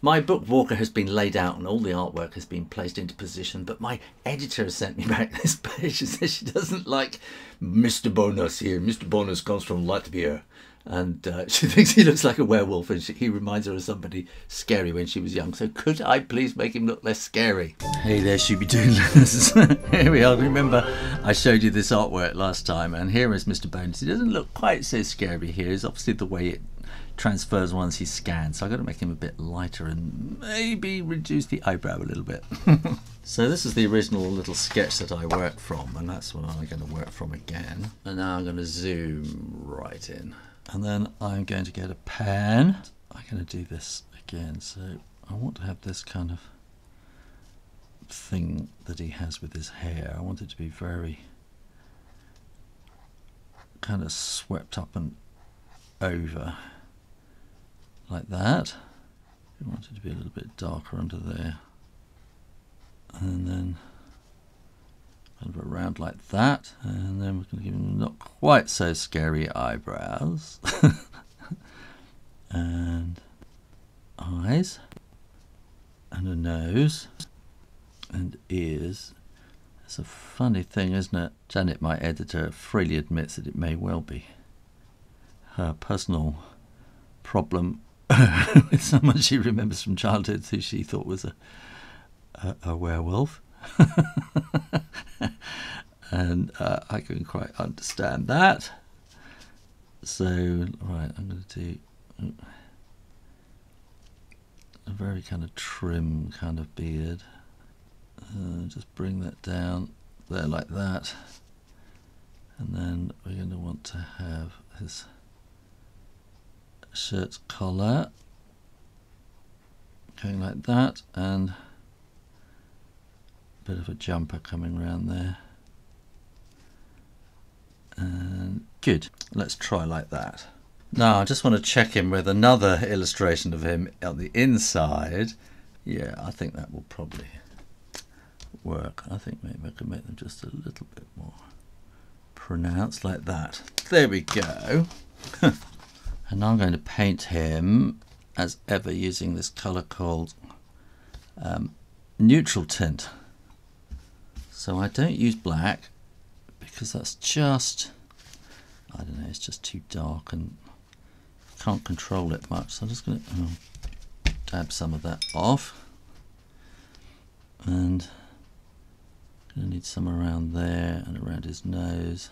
My book Walker has been laid out and all the artwork has been placed into position, but my editor has sent me back this page. She says she doesn't like Mr. Bonus here. Mr. Bonus comes from Latvia. And she thinks he looks like a werewolf, and he reminds her of somebody scary when she was young. So could I please make him look less scary? Hey there, Shooby-Doodlers. Here we are. Remember I showed you this artwork last time, and here is Mr. Bonus. He doesn't look quite so scary here. It's obviously the way it transfers once he scans, so I've got to make him a bit lighter and maybe reduce the eyebrow a little bit. So this is the original little sketch that I worked from, and that's what I'm going to work from again. And now I'm going to zoom right in, and then I'm going to get a pen. I'm going to do this again, so I want to have this kind of thing that he has with his hair. I want it to be very kind of swept up and over like that. We want it to be a little bit darker under there, and then kind of around like that, and then we're going to give him not quite so scary eyebrows and eyes and a nose and ears. It's a funny thing, isn't it? Janet, my editor, freely admits that it may well be her personal problem with someone she remembers from childhood who she thought was a werewolf. And I can quite understand that. So, right, I'm going to do a very kind of trim kind of beard. Just bring that down there like that. And then we're going to want to have his shirt's collar going like that, and a bit of a jumper coming around there. And good, let's try like that. Now I just want to check him with another illustration of him on the inside. Yeah, I think that will probably work. I think maybe I could make them just a little bit more pronounced like that. There we go. And now I'm going to paint him as ever using this colour called neutral tint. So I don't use black because that's just, I don't know, it's just too dark and can't control it much. So I'm just going to dab some of that off, and going to need some around there and around his nose.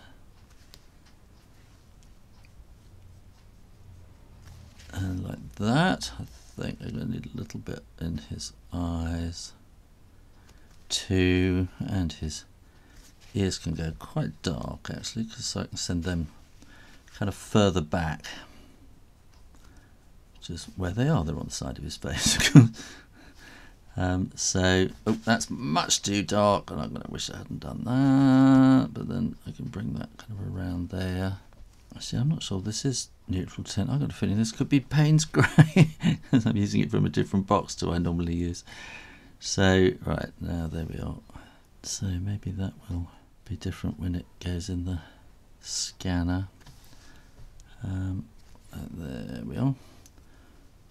And like that. I think I'm going to need a little bit in his eyes too, and his ears can go quite dark actually, because I can send them kind of further back, which is where they are. They're on the side of his face. So, oh, that's much too dark, and I'm going to wish I hadn't done that, but then I can bring that kind of around there. Actually, I'm not sure this is neutral tint. I've got a feeling this could be Payne's Grey, because I'm using it from a different box to I normally use. So, right, now there we are. So maybe that will be different when it goes in the scanner. There we are.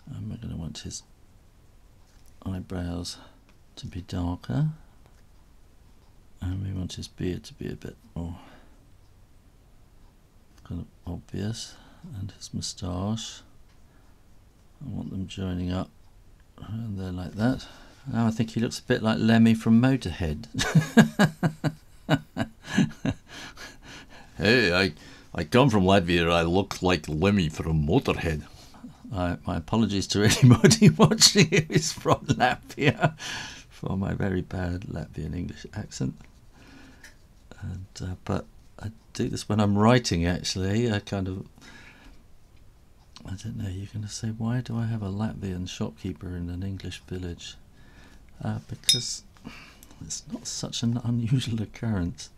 And we're going to want his eyebrows to be darker. And we want his beard to be a bit more kind of obvious, and his moustache. I want them joining up around there like that. Now I think he looks a bit like Lemmy from Motorhead. Hey, I come from Latvia. I look like Lemmy from Motorhead. My apologies to anybody watching who is from Latvia for my very bad Latvian English accent. And but I do this when I'm writing, actually. I kind of, I don't know, you're going to say, why do I have a Latvian shopkeeper in an English village? Because it's not such an unusual occurrence.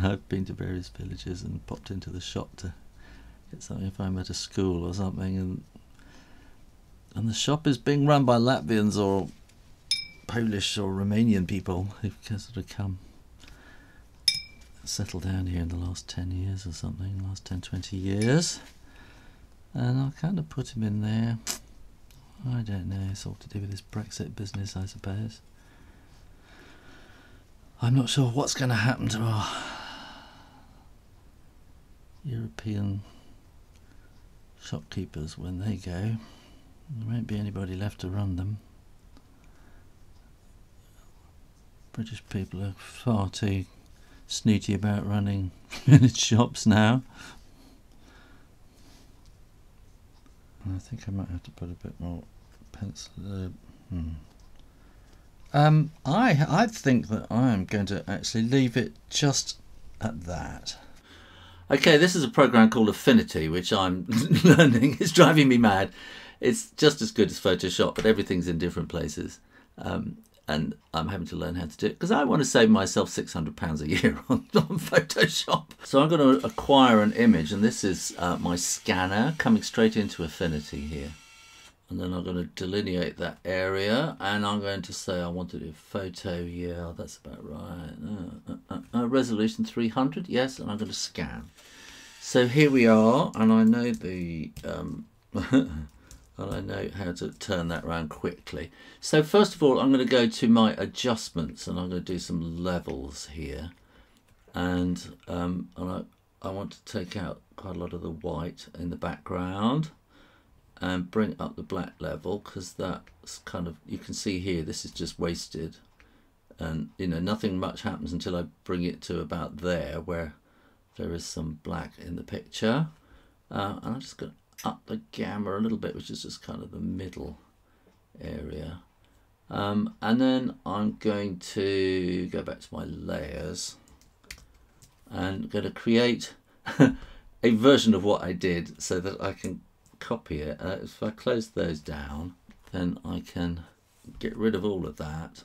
I've been to various villages and popped into the shop to get something if I'm at a school or something, and the shop is being run by Latvians or Polish or Romanian people who've sort of come, settled down here in the last 10 years or something, last 10, 20 years. And I'll kind of put him in there. I don't know, it's all to do with this Brexit business, I suppose. I'm not sure what's going to happen to our European shopkeepers when they go. There won't be anybody left to run them. British people are far too snooty about running village shops now. I think I might have to put a bit more pencil. I think that I am going to actually leave it just at that. Okay, this is a program called Affinity, which I'm learning. It's driving me mad. It's just as good as Photoshop, but everything's in different places. And I'm having to learn how to do it because I want to save myself £600 a year on Photoshop. So I'm going to acquire an image, and this is my scanner coming straight into Affinity here. And then I'm going to delineate that area, and I'm going to say I want to do a photo. Yeah, that's about right. Resolution 300, yes, and I'm going to scan. So here we are, and I know the and I know how to turn that around quickly. So first of all, I'm going to go to my adjustments, and I'm going to do some levels here, and I want to take out quite a lot of the white in the background and bring up the black level, because that's kind of, you can see here, this is just wasted, and you know, nothing much happens until I bring it to about there where there is some black in the picture. And I'm just going to up the gamma a little bit, which is just kind of the middle area. And then I'm going to go back to my layers and going to create a version of what I did so that I can copy it. If I close those down, then I can get rid of all of that,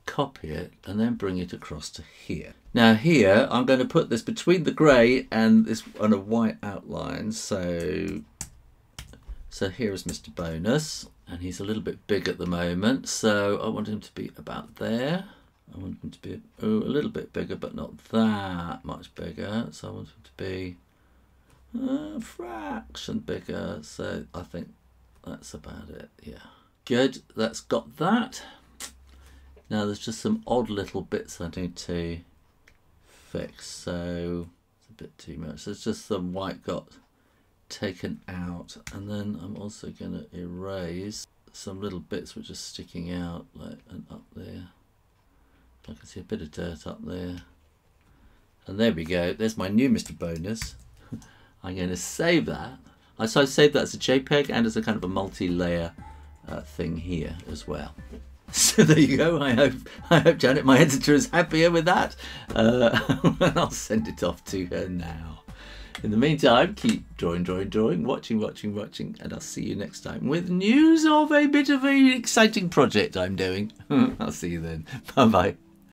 copy it, and then bring it across to here. Now here I'm going to put this between the grey and this on a white outline. So here is Mr. Bonus, and he's a little bit big at the moment, so I want him to be about there. I want him to be a little bit bigger, but not that much bigger. So I want him to be a fraction bigger. So I think that's about it. Yeah, good, that's got that. Now there's just some odd little bits I need to fix, so it's a bit too much. There's just some white got taken out, and then I'm also going to erase some little bits which are sticking out, like and up there. I can see a bit of dirt up there. And there we go, there's my new Mr. Bonus. I'm going to save that. So I saved that as a JPEG and as a kind of a multi-layer thing here as well. So there you go. I hope Janet, my editor, is happier with that. And I'll send it off to her now. In the meantime, keep drawing, watching, and I'll see you next time with news of a bit of an exciting project I'm doing. I'll see you then. Bye-bye.